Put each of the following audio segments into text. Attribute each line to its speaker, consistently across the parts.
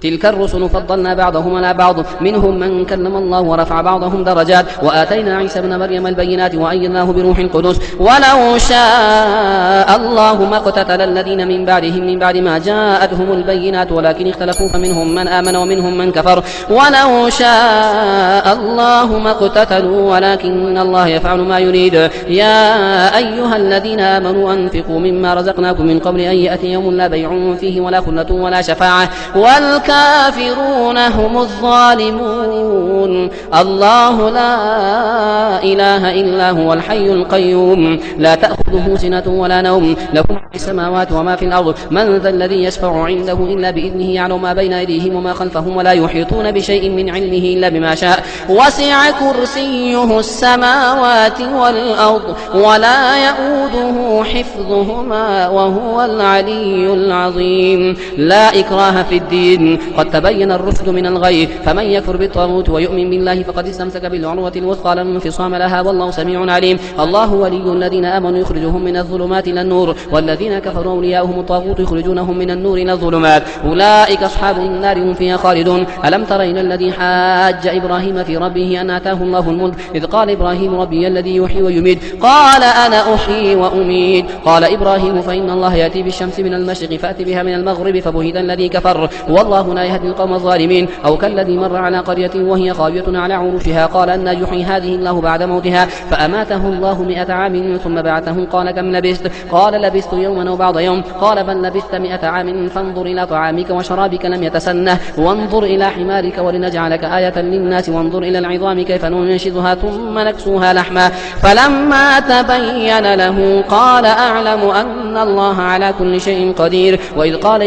Speaker 1: تلك الرسل فضلنا بعضهم على بعض منهم من كلم الله ورفع بعضهم درجات وآتينا عيسى ابن مريم البينات وأيدناه بروح القدس ولو شاء الله ما اقتتل الذين من بعدهم من بعد ما جاءتهم البينات ولكن اختلفوا فمنهم من آمن ومنهم من كفر ولو شاء الله ما اقتتلوا ولكن الله يفعل ما يريد. يا أيها الذين آمنوا أنفقوا مما رزقناكم من قبل أن يأتي يوم لا بيع فيه ولا خلة ولا شفاعة والكافرون هم الظالمون. الله لا إله إلا هو الحي القيوم لا تأخذه سنة ولا نوم له ما في السماوات وما في الأرض من ذا الذي يشفع عنده إلا بإذنه يعلم ما بين أيديهم وما خلفهم ولا يحيطون بشيء من علمه إلا بما شاء وسع كرسيه السماوات والأرض ولا يؤوده حفظهما وهو العلي العظيم. لا إكراه في الدين قد تبين الرشد من الغي فمن يكفر بالطاغوت ويؤمن بالله فقد استمسك بالعروة الوثقى لا انفصام لها والله سميع عليم. الله ولي الذين آمنوا يخرجهم من الظلمات إلى النور والذين كفروا أولياؤهم الطاغوت يخرجونهم من النور إلى الظلمات أولئك أصحاب النار هم فيها خالدون. ألم تر إلى الذي حاج إبراهيم في ربه أن آتاه الله الملك إذ قال إبراهيم ربي الذي يحيي ويميت قال أنا أحيي وأميت قال إبراهيم فإن الله يأتي بالشمس من المشرق فأت بها من المغرب فبهت الذي كفر والله لا يهدي القوم الظالمين. أو كالذي مر على قرية وهي خاوية على عروشها قال أن يحيي هذه الله بعد موتها فأماته الله 100 عام ثم بعثه قال كم لبثت قال لبثت يوما أو بعض يوم قال بل لبثت 100 عام فانظر إلى طعامك وشرابك لم يتسنه وانظر إلى حمارك ولنجعلك آية للناس وانظر إلى العظام كيف ننشزها ثم نكسوها لحما فلما تبين له قال أعلم أن الله على كل شيء قدير. وإذ قال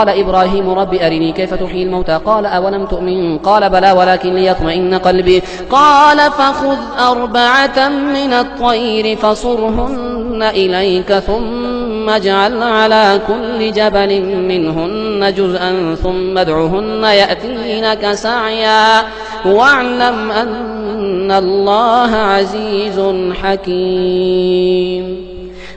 Speaker 1: إبراهيم رب أرني كيف تحيي الموتى قال أولم تؤمن قال بلى ولكن ليطمئن قلبي قال فخذ 4 من الطير فصرهن إليك ثم اجعل على كل جبل منهن جزءا ثم ادعهن يأتينك سعيا واعلم أن الله عزيز حكيم.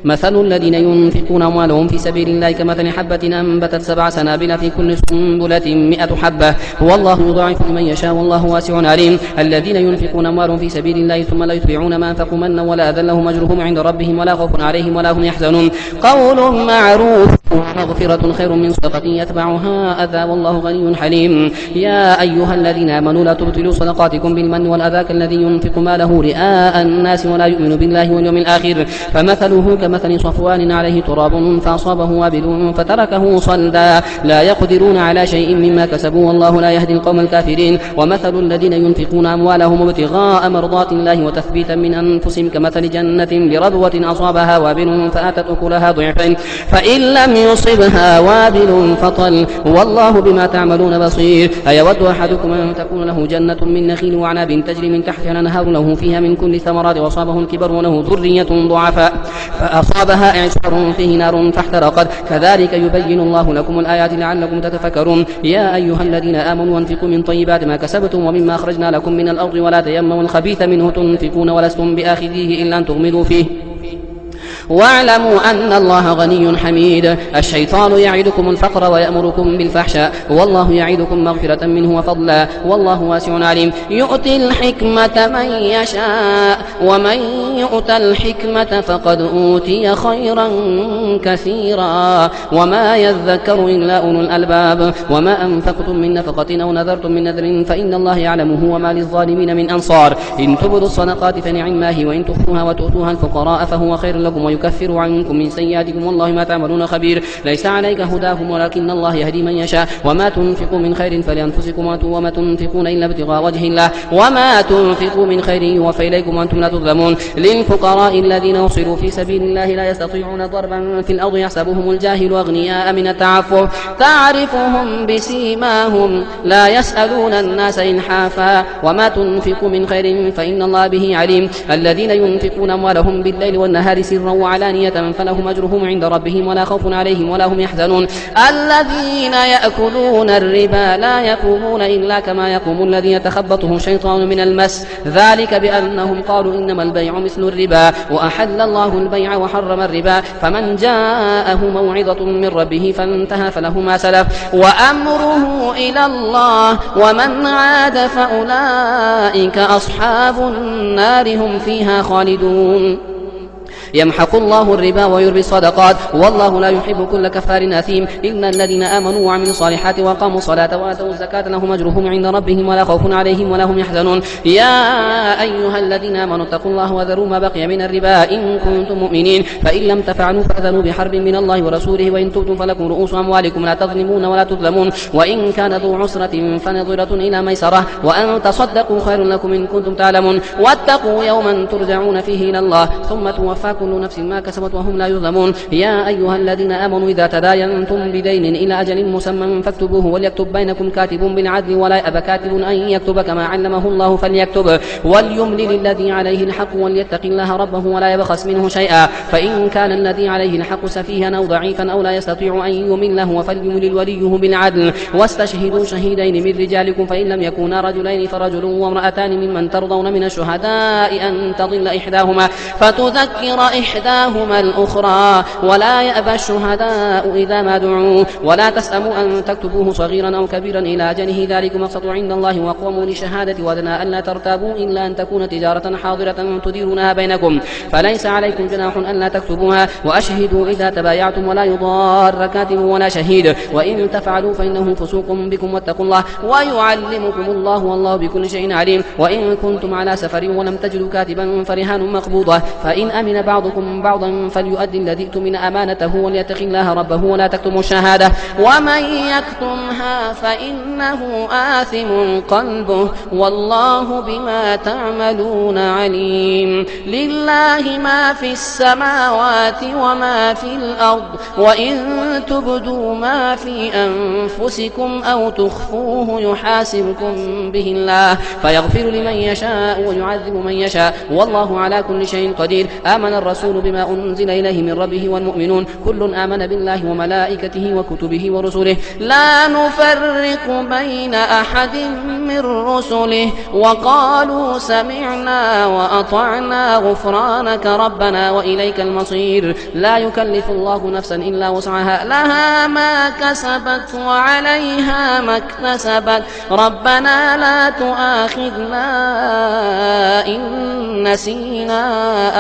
Speaker 1: مثل الذين ينفقون أموالهم في سبيل الله كمثل حبة أنبتت 7 سنابل في كل سنبلة 100 حبة والله يضاعف لمن يشاء والله واسع عليم. الذين ينفقون أموالهم في سبيل الله ثم لا يتبعون ما أنفقوا منا ولا أذى لهم أجرهم عند ربهم ولا خوف عليهم ولا هم يحزنون. قول معروف مغفرة خير من صدقة يتبعها أذى والله غني حليم. يا أيها الذين آمنوا لا تبطلوا صدقاتكم بالمن والأذى كالذي ينفق ماله رئاء الناس ولا يؤمن بالله واليوم الآخر فمثله كمثل صفوان عليه تراب فأصابه وابل فتركه صلدا لا يقدرون على شيء مما كسبوا والله لا يهدي القوم الكافرين. ومثل الذين ينفقون أموالهم ابتغاء مرضات الله وتثبيتا من أنفسهم كمثل جنة بربوة أصابها وابل فآتت أكلها ضعفين فإن لم يصبها وابل فطل والله بما تعملون بصير. أيود أحدكم أن تكون له جنة من نخيل وعناب تجري من تحتها الأنهار له فيها من كل الثمرات وأصابه الكبر وله ذرية ضعفاء فأصابها إعصار فيه نار فاحترقت كذلك يبين الله لكم الآيات لعلكم تتفكرون. يا أيها الذين آمنوا أنفقوا من طيبات ما كسبتم ومما أخرجنا لكم من الأرض ولا تيمموا الخبيث منه تنفقون ولستم بآخذيه إلا أن تغمضوا فيه واعلموا أن الله غني حميد. الشيطان يعدكم الفقر ويأمركم بالفحشاء والله يعدكم مغفرة منه وفضلا والله واسع عليم. يؤتي الحكمة من يشاء ومن يؤت الحكمة فقد أوتي خيرا كثيرا وما يذكر إلا أولو الألباب. وما أنفقتم من نفقة أو نذرتم من نذر فإن الله يعلمه وما للظالمين من أنصار. إن تبدوا الصدقات فنعما هي وإن تخفوها وتؤتوها الفقراء فهو خير لكم ويكفر عنكم من سيئاتكم والله ما تعملون خبير. ليس عليك هداهم ولكن الله يهدي من يشاء وما تنفقوا من خير فلأنفسكم وما تنفقون إلا ابتغاء وجه الله وما تنفقوا من خير يوفى إليكم وأنتم لا تظلمون. للفقراء الذين وصلوا في سبيل الله لا يستطيعون ضربا في الأرض يحسبهم الجاهل أغنياء من التعفف تعرفهم بسيماهم لا يسألون الناس إلحافا وما تنفقوا من خير فإن الله به عليم. الذين ينفقون أموالهم بالليل والنهار سرا علانية فلهم أجرهم عند ربهم ولا خوف عليهم ولا هم يحزنون. الذين يأكلون الربا لا يقومون إلا كما يقوم الذي يتخبطه الشيطان من المس، ذلك بأنهم قالوا إنما البيع مثل الربا وأحل الله البيع وحرم الربا، فمن جاءه موعظة من ربه فانتهى فله ما سلف وأمره إلى الله ومن عاد فأولئك أصحاب النار هم فيها خالدون. يمحق الله الربا ويربي الصدقات والله لا يحب كل كفار أثيم. إن الذين آمنوا وعملوا الصالحات وقاموا الصلاة وآتوا الزكاة لهم أجرهم عند ربهم ولا خوف عليهم ولا هم يحزنون. يا أيها الذين آمنوا اتقوا الله وذروا ما بقي من الربا إن كنتم مؤمنين، فإن لم تفعلوا فأذنوا بحرب من الله ورسوله وإن تبتم فلكم رؤوس أموالكم لا تظلمون ولا تظلمون، وإن كان ذو عسرة فنظرة إلى ميسرة وأن تصدقوا خير لكم إن كنتم تعلمون. واتقوا يوما ترجعون فيه إلى الله ثم توفى كل نفس ما كسبت وهم لا يظلمون. يا أيها الذين آمنوا إذا تداينتم بدين إلى أجل مسمى فاكتبوه وليكتب بينكم كاتب بالعدل ولا يأب كاتب أن يكتب كما علمه الله فليكتب وليملل الذي عليه الحق وليتق الله ربه ولا يبخس منه شيئا، فإن كان الذي عليه الحق سفيها أو ضعيفا أو لا يستطيع أن يمله فليملل وليه بالعدل واستشهدوا شهيدين من رجالكم فإن لم يكونا رجلين فرجل وامرأتان ممن ترضون من الشهداء أن تضل إحداهما فتذكر إحداهما الأخرى ولا يأبى الشهداء إذا ما دعوا ولا تسأموا أن تكتبوه صغيرا أو كبيرا إلى أجله ذلكم أقسط عند الله وأقوم لشهادة وأدنى ألا ترتابوا إلا أن تكون تجارة حاضرة تديرونها بينكم فليس عليكم جناح ألا تكتبوها وأشهدوا إذا تبايعتم ولا يضار كاتب ولا شهيد وإن تفعلوا فإنه فسوق بكم واتقوا الله ويعلمكم الله والله بكل شيء عليم. وإن كنتم على سفر ولم تجدوا كاتبا فرهان مقبوضة فإن أمن بعضكم بعضا فليؤدي الذي اؤتمن أمانته وليتق الله ربه ولا تكتموا الشهادة ومن يكتمها فإنه آثم قلبه والله بما تعملون عليم. لله ما في السماوات وما في الأرض وإن تبدوا ما في أنفسكم أو تخفوه يحاسبكم به الله فيغفر لمن يشاء ويعذب من يشاء والله على كل شيء قدير. آمن الرسول بما أنزل إليه من ربه والمؤمنون كل آمن بالله وملائكته وكتبه ورسله لا نفرق بين أحد من رسله وقالوا سمعنا وأطعنا غفرانك ربنا وإليك المصير. لا يكلف الله نفسا إلا وسعها لها ما كسبت وعليها ما اكتسبت ربنا لا تؤاخذنا إن نسينا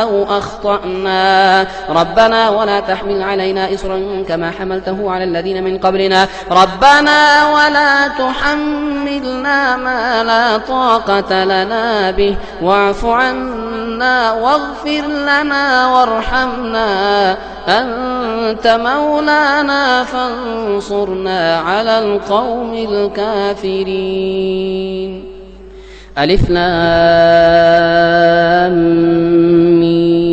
Speaker 1: أو أخطأنا ربنا ولا تحمل علينا إصرا كما حملته على الذين من قبلنا ربنا ولا تحملنا ما لا طاقة لنا به واعف عنا واغفر لنا وارحمنا أنت مولانا فانصرنا على القوم الكافرين. ألف لام ميم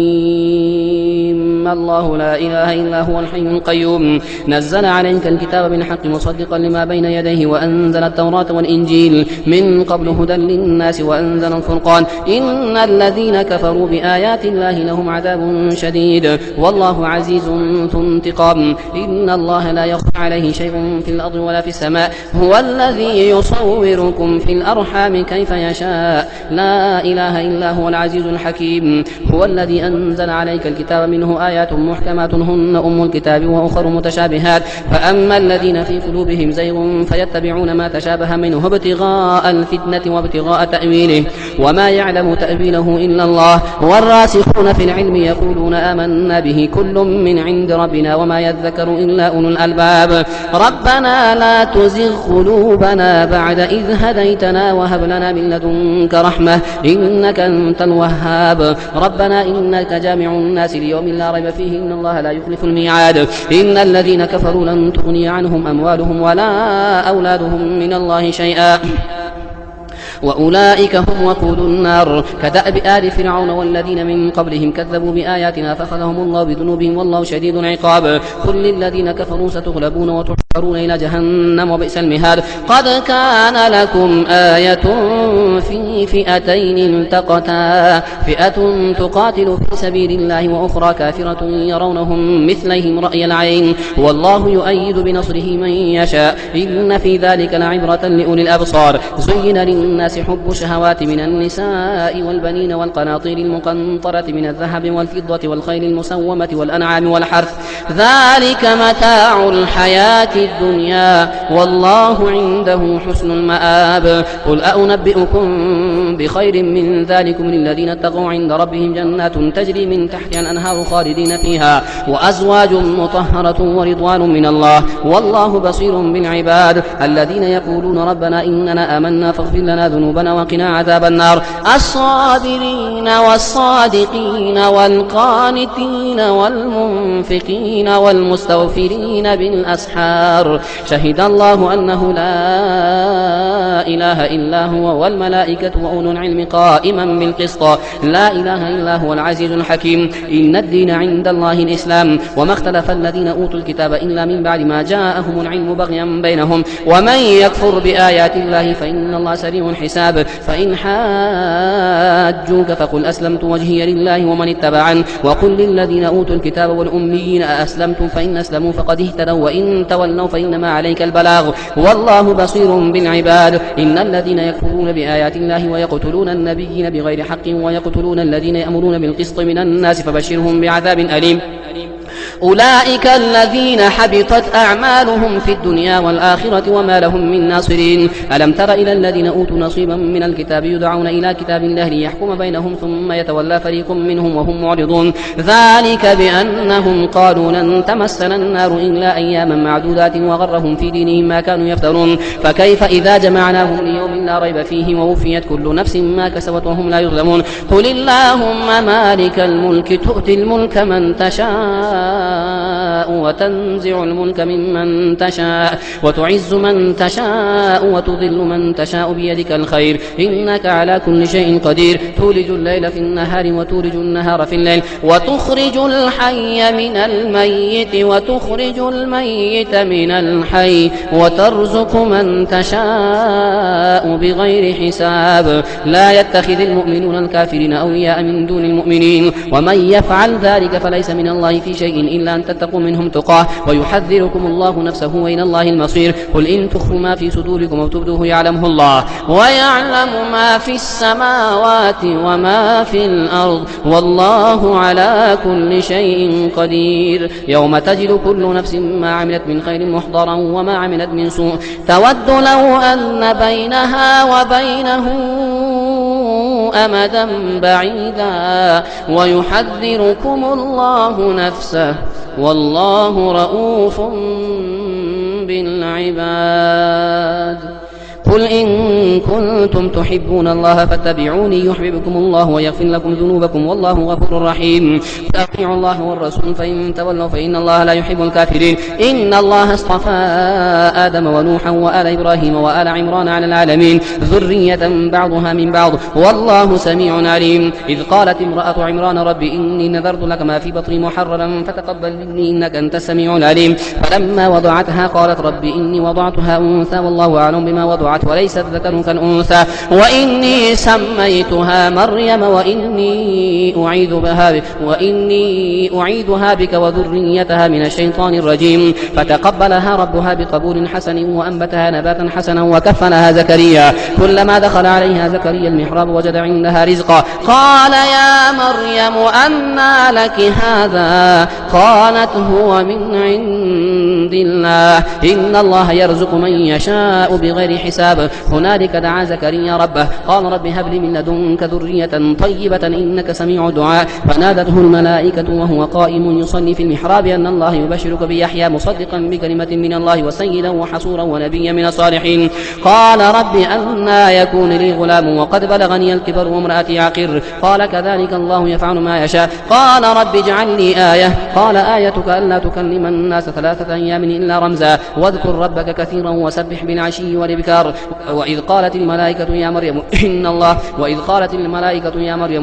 Speaker 1: الله لا إله إلا هو الحي القيوم نزل عليك الكتاب بالحق مصدقا لما بين يديه وأنزل التوراة والإنجيل من قبل هدى للناس وأنزل الفرقان إن الذين كفروا بآيات الله لهم عذاب شديد والله عزيز ذو انتقام. إن الله لا يخفى عليه شيء في الأرض ولا في السماء هو الذي يصوركم في الأرحام كيف يشاء لا إله إلا هو العزيز الحكيم. هو الذي أنزل عليك الكتاب منه آيات محكمات هن أم الكتاب وأخر متشابهات فأما الذين في قلوبهم زيغ فيتبعون ما تشابه منه ابتغاء الفتنة وابتغاء تأويله وما يعلم تأويله إلا الله والراسخون في العلم يقولون آمنا به كل من عند ربنا وما يذكر إلا أولو الألباب. ربنا لا تزغ قلوبنا بعد إذ هديتنا وهب لنا من لدنك رحمة إنك أنت الوهاب. ربنا إنك جامع الناس ليوم لا ريب فيه إن الله لا يخلف الميعاد. إن الذين كفروا لن تغني عنهم أموالهم ولا أولادهم من الله شيئا وأولئك هم وقود النار كدأب آل فرعون والذين من قبلهم كذبوا بآياتنا فأخذهم الله بذنوبهم والله شديد العقاب. قل للذين كفروا ستغلبون يحشرون إلى جهنم وبئس المهاد. قد كان لكم آية في فئتين التقتا فئة تقاتل في سبيل الله وأخرى كافرة يرونهم مثليهم رأي العين والله يؤيد بنصره من يشاء إن في ذلك لعبرة لأولي الأبصار. زين للناس حب الشهوات من النساء والبنين والقناطير المقنطرة من الذهب والفضة والخيل المسومة والأنعام والحرث ذلك متاع الحياة الدنيا والله عنده حسن المآب. قل أنبئكم بخير من ذلكم للذين اتقوا عند ربهم جنات تجري من تحتها الأنهار خالدين فيها وأزواج مطهرة ورضوان من الله والله بصير بالعباد. الذين يقولون ربنا إننا آمنا فاغفر لنا ذنوبنا وقنا عذاب النار. الصابرين والصادقين والقانتين والمنفقين والمستغفرين بالأسحار. شهد الله أنه لا إله إلا هو والملائكة وأولو العلم قائما بالقسط لا إله إلا هو العزيز الحكيم. إن الدين عند الله الإسلام وما اختلف الذين أوتوا الكتاب إلا من بعد ما جاءهم العلم بغيا بينهم ومن يكفر بآيات الله فإن الله سريع الحساب. فإن حاجوك فقل أسلمت وجهي لله ومن اتبعن وقل للذين أوتوا الكتاب والأميين أأسلمتم فإن أسلموا فقد اهتدوا وإن تولوا فإنما عليك البلاغ والله بصير بالعباد. إن الذين يكفرون بآيات الله ويقتلون النبيين بغير حق ويقتلون الذين يأمرون بالقسط من الناس فبشرهم بعذاب أليم. أولئك الذين حبطت أعمالهم في الدنيا والآخرة وما لهم من ناصرين. ألم تر إلى الذين أوتوا نصيبا من الكتاب يدعون إلى كتاب الله ليحكم بينهم ثم يتولى فريق منهم وهم معرضون ذلك بأنهم قالوا لن تمسنا النار إلا أياما معدودات وغرهم في دينهم ما كانوا يفترون. فكيف إذا جمعناهم ليوم لا ريب فيه ووفيت كل نفس ما كسبت وهم لا يظلمون. قل اللهم مالك الملك تؤتي الملك من تشاء وتنزع الملك ممن تشاء وتعز من تشاء وتذل من تشاء بيدك الخير إنك على كل شيء قدير. تولج الليل في النهار وتولج النهار في الليل وتخرج الحي من الميت وتخرج الميت من الحي وترزق من تشاء بغير حساب. لا يتخذ المؤمنون الكافرين أولياء من دون المؤمنين ومن يفعل ذلك فليس من الله في شيء إلا أن تتقوا منهم تقاه ويحذركم الله نفسه وإلى الله المصير. قل إن تخفوا ما في صدوركم أو تبدوه يعلمه الله ويعلم ما في السماوات وما في الأرض والله على كل شيء قدير. يوم تجد كل نفس ما عملت من خير محضرا وما عملت من سوء تود لو أن بينها وبينه أمدا بعيدا ويحذركم الله نفسه والله رؤوف بالعباد. قل إن كنتم تحبون الله فاتبعوني يحببكم الله ويغفر لكم ذنوبكم والله غفور رحيم. أطيعوا الله والرسول فإن تولوا فإن الله لا يحب الكافرين. إن الله اصطفى آدم ونوحا وآل إبراهيم وآل عمران على العالمين ذرية بعضها من بعض والله سميع عليم. إذ قالت امرأة عمران رب إني نذرت لك ما في بطني محررا فتقبل مني إنك أنت السميع العليم. فلما وضعتها قالت رب إني وضعتها أنثى والله أعلم بما وضعت وليس الذكر كالأنثى وإني سميتها مريم وإني أعيذها بك وذريتها من الشيطان الرجيم. فتقبلها ربها بقبول حسن وأنبتها نباتا حسنا وكفلها زكريا. كلما دخل عليها زكريا المحراب وجد عندها رزقا قال يا مريم أنى لك هذا قالت هو من عند الله إن الله يرزق من يشاء بغير حساب. هنالك دعا زكريا ربه قال رب هب لي من لدنك ذرية طيبة إنك سميع الدعاء. فنادته الملائكة وهو قائم يصلي في المحراب أن الله يبشرك بيحيى مصدقا بكلمة من الله وسيدا وحصورا ونبيا من الصالحين. قال رب أنى يكون لي غلام وقد بلغني الكبر وامرأتي عاقر قال كذلك الله يفعل ما يشاء. قال رب اجعل لي آية قال آيتك ألا تكلم الناس 3 أيام الأيام إلا رمزا واذكر ربك كثيرا وسبح بالعشي والإبكار وإذ قالت الملائكة يا مريم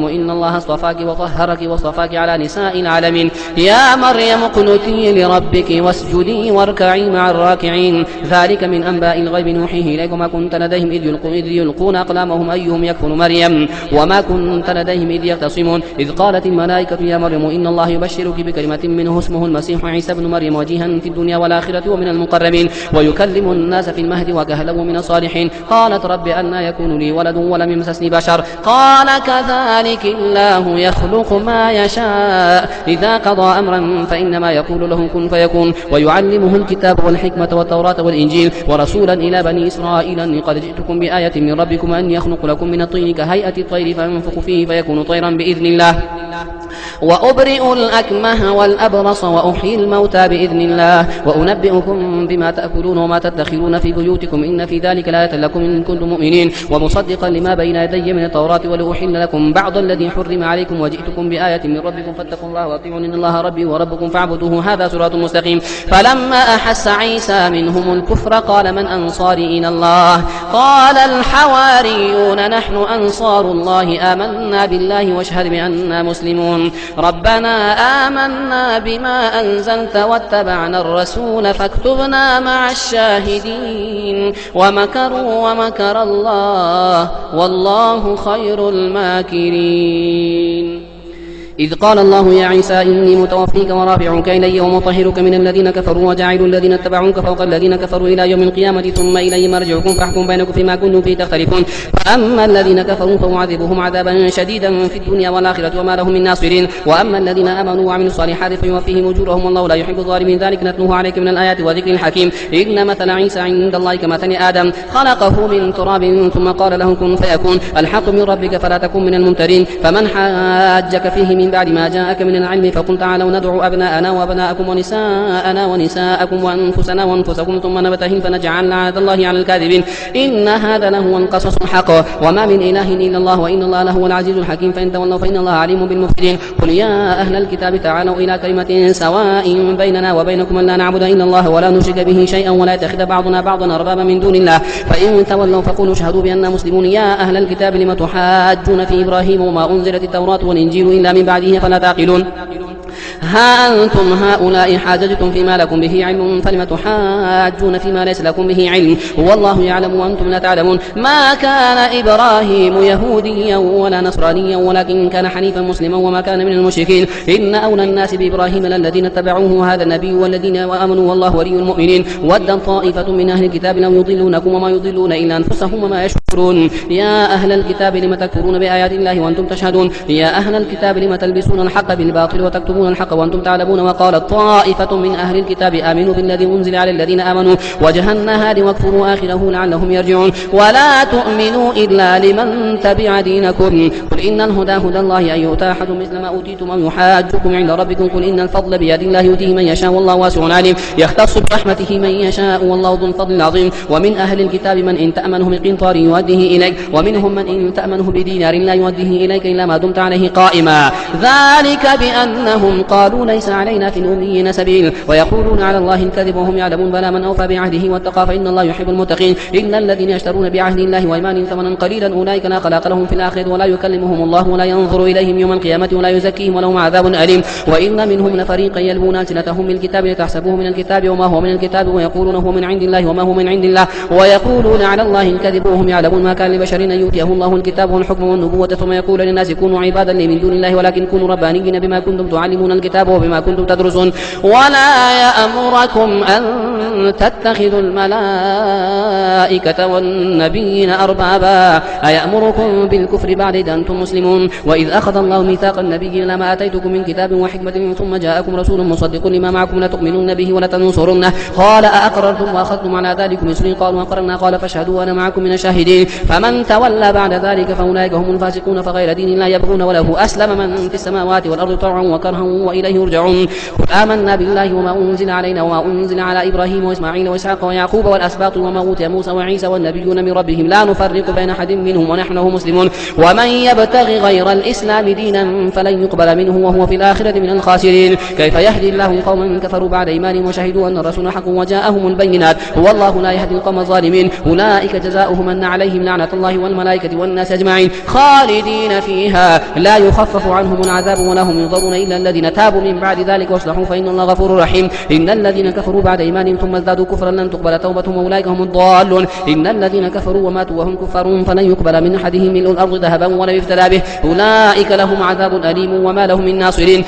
Speaker 1: إن الله اصطفاك وطهرك واصطفاك على نساء العالمين يا مريم اقنتي لربك واسجدي واركعي مع الراكعين ذلك من أنباء الغيب نوحيه إليك وما كنت لديهم إذ يلقون أقلامهم أيهم يكفل مريم وما كنت لديهم إذ يختصمون إذ قالت الملائكة يا مريم إن الله يبشرك بكلمة منه اسمه المسيح عيسى بن مريم وجيها في الدنيا والآخرة ومن المقربين ويكلم الناس في المهد وكهلا من الصالحين قالت رب أنى يكون لي ولد ولم يمسسني بشر قال كذلك الله يخلق ما يشاء إذا قضى أمرا فإنما يقول له كن فيكون ويعلمه الكتاب والحكمة والتوراة والإنجيل ورسولا إلى بني إسرائيل أني قد جئتكم بآية من ربكم أن يخلق لكم من الطين كهيئة الطير فينفخ فيه فيكون طيرا بإذن الله وأبرئ الأكمه والأبرص وأحيي الموتى بإذن الله وأنبئكم بما تأكلون وما تدخرون في بيوتكم إن في ذلك لآية لكم إن كنتم مؤمنين ومصدقا لما بين يدي من التوراة ولأحل لكم بعض الذي حرم عليكم وجئتكم بآية من ربكم فاتقوا الله وأطيعون إن الله ربي وربكم فاعبدوه هذا صراط مستقيم فلما أحس عيسى منهم الكفر قال من أنصاري إلى الله قال الحواريون نحن أنصار الله آمنا بالله واشهد بأننا مسلمون ربنا آمنا بما أنزلت واتبعنا الرسول فاكتبنا مع الشاهدين ومكروا ومكر الله والله خير الماكرين إذ قال الله يا عيسى إني متوفيك ورافعك إلي ومطهرك من الذين كفروا وجاعل الذين اتبعوك فوق الذين كفروا إلى يوم القيامة ثم إلي مرجعكم فاحكم بينكم فيما كنتم فيه تختلفون فأما الذين كفروا فأعذبهم عذابا شديدا في الدنيا والآخرة وما لهم من ناصرين وأما الذين آمنوا وعملوا الصالحات فيوفيهم أجورهم والله لا يحب الظالمين ذلك نتلوه عليك من الآيات وذكر الحكيم إن مثل عيسى عند الله كمثل آدم خلقه من تراب ثم قال له كن فيكون الحق من ربك فلا تكن من الممترين فمن حاجك فيه من بعد ما جاءك من العلم فقل تعالوا ندعو أبناءنا وأبناءكم ونساءنا ونساءكم وأنفسنا وأنفسكم ثم نبتهل فنجعل لعنة الله على الكاذبين إن هذا لهو القصص الحق وما من إله إلا الله وإن الله لهو العزيز الحكيم فإن تولوا فإن الله عليم بالمفسدين قل يا أهل الكتاب تعالوا إلى كلمة سواء بيننا وبينكم أن لا نعبد إلا الله ولا نشرك به شيئا ولا يتخذ بعضنا بعضا أربابا من دون الله فإن تولوا فقولوا اشهدوا بأننا مسلمون يا أهل الكتاب لم تحاجون في إبراهيم وما أنزلت التوراة والإنجيل إلا من بعده فلا تعقلون ها أنتم هؤلاء حاججتم فيما لكم به علم فلم تحاجون فيما ليس لكم به علم والله يعلم وأنتم لا تعلمون ما كان إبراهيم يهوديا ولا نصرانيا ولكن كان حنيفا مسلما وما كان من المشركين إن أولى الناس بإبراهيم للذين اتبعوه هذا النبي والذين آمنوا والله ولي المؤمنين ود طائفة من أهل الكتاب لو يضلونكم وما يضلون إلا أنفسهم وما يشعرون يا أهل الكتاب لم تكفرون بآيات الله وأنتم تشهدون يا أهل الكتاب لم تلبسون الحق بالباطل وتكتمون الحق وأنتم تعلمون وقالت طائفة من أهل الكتاب آمنوا بالذي أنزل على الذين آمنوا وجه النهار واكفروا آخره لعلهم يرجعون ولا تؤمنوا إلا لمن تبع دينكم قل إن الهدى هدى الله أن يؤتى أحد مثل ما أوتيتم أو يحاجكم عند ربكم قل إن الفضل بيد الله يؤتيه من يشاء والله واسع عليم يختص برحمته من يشاء والله ذو الفضل العظيم ومن أهل الكتاب من إن تأمنه بقنطار يؤديه إليك ومنهم من إن تأمنه بدينار لا يؤديه إليك إلا ما دمت عليه قائما ذلك بأنهم قالوا ليس علينا في الأميين سبيل ويقولون على الله الكذب وهم يعلمون بلى من أوفى بعهده واتقى فإن الله يحب المتقين إن الذين يشترون بعهد الله وأيمانهم ثمنا قليلا أولئك لا خلاق لهم في الآخرة ولا يكلمهم الله ولا ينظر إليهم يوم القيامة ولا يزكيهم ولهم عذاب أليم وإن منهم لفريقا يلوون ألسنتهم بالكتاب لتحسبوه من الكتاب وما هو من الكتاب ويقولون هو من عند الله وما هو من عند الله ويقولون على الله الكذب وهم يعلمون ما كان لبشر أن يؤتيه الله الكتاب والحكم والنبوة ثم يقول للناس كونوا عبادا لي من دون الله ولكن كونوا ربانيين بما كنتم تعلمون الكتاب وبما كنتم تدرسون ولا يأمركم أن تتخذوا الملائكة والنبيين أربابا أيأمركم بالكفر بعد إذ أنتم مسلمون وإذ أخذ الله ميثاق النبيين لما آتيتكم من كتاب وحكمة ثم جاءكم رسول مصدق لما معكم لتؤمنون به ولتنصرنه قال أأقررتم وأخذتم على ذلكم إصري قالوا أقررنا قال فاشهدوا وأنا معكم من الشاهدين فمن تولى بعد ذلك فأولئك هم الفاسقون فغير دين الله يبغون وله أسلم من في السماوات والأرض طوعا وكرها وإليه يرجعون. قل آمنا بالله وما أنزل علينا وما أنزل على إبراهيم وإسماعيل وإسحاق ويعقوب والأسباط وما أوتي موسى وعيسى والنبيون من ربهم لا نفرق بين أحد منهم ونحن له مسلمون. ومن يبتغي غير الإسلام دينا فلن يقبل منه وهو في الآخرة من الخاسرين. كيف يهدي الله قوما كفروا بعد إيمانهم وشهدوا أن الرسول حق وجاءهم البينات والله لا يهدي القوم الظالمين. أولئك جزاؤهم أن عليهم لعنة الله والملائكة والناس أجمعين خالدين فيها لا يخفف عنهم العذاب ولا هم ينظرون إلا الذين تابوا من بعد ذلك واصلحوا فإن الله غفور رحيم. إن الذين كفروا بعد إيمانهم ثم ازدادوا كفرا لن تقبل توبتهم أولئك هم الضالون. إن الذين كفروا وماتوا وهم كفار فلن يقبل من أحدهم ملء الأرض ذهبا ولو افتدى به أولئك لهم عذاب أليم وما لهم من ناصرين.